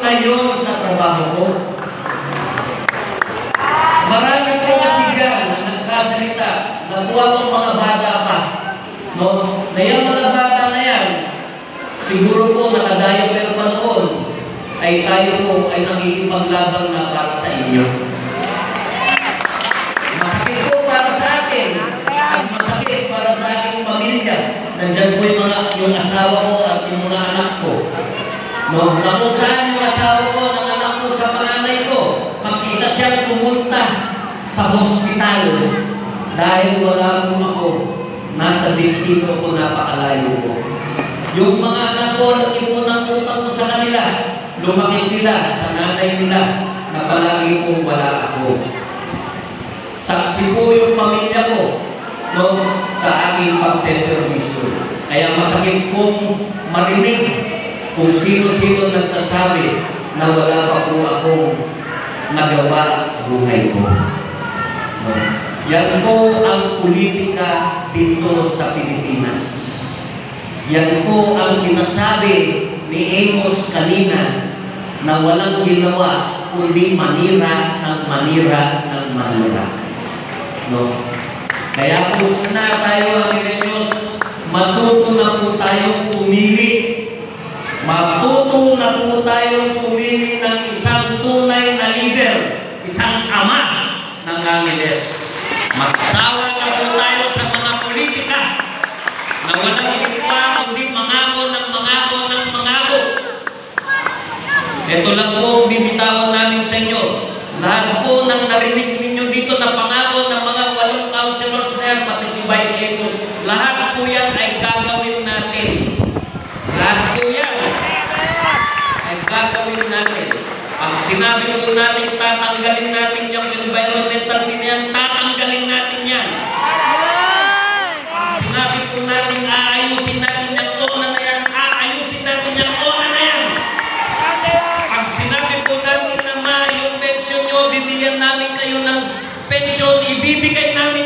ngayon sa trabaho ko. Marami po kasi dyan na nagsasalita, nakuha ko mga bata pa. No? Na yung mga bata na yan, siguro po nakadayo pa noon, ay tayo po ay nakikipaglaban na para sa inyo. Masakit po para sa akin, at masakit para sa aking pamilya. Nandyan po yung asawa ko at yung mga anak ko. No, na kung saan yung asawa ko, ng anak ko sa panganay ko, mag-isa siyang pumunta sa hospital dahil wala po ako, nasa destino ko, napakalayo ko. Yung mga anak ko, nag-ipunang utang ko sa kanila, lumaki sila sa nanay nila na palagi kong wala ako. Saksi po yung pamilya ko, no, sa aking pagseservisyo. Kaya masakit pong marinig kung sino-sino nagsasabi na wala pa po akong nagawa buhay ko. No. Yan po ang politika dito sa Pilipinas. Yan po ang sinasabi ni Amos kanina na walang ginawa kundi manira ng manira ng manira. No? Kaya po sana tayo, Amigos, matuto na po tayong pumili. Matuto na po tayong pumili ng isang tunay na leader, isang ama ng Angeles. Magsawa na po tayo sa mga politika na walang likpa kundi mangako ng mangako ng mangako. Ito lang po ang bibitawan namin sa inyo. Lahat po ng narinig ninyo dito na pangako ng mga 8 councilors na yan, pati si Vice Amos, lahat po yan ay gagawin natin. Lahat po yan ay gagawin natin. Ang sinabi po natin, tatanggalin natin yung environmental fee na yan, tatanggalin natin yan. Ang sinabi po natin, aayusin natin yung ONA na yan, aayusin natin yung ONA na yan. Ang sinabi po natin na yung pensyon nyo, bibigyan namin kayo ng pensyon, ibibigay namin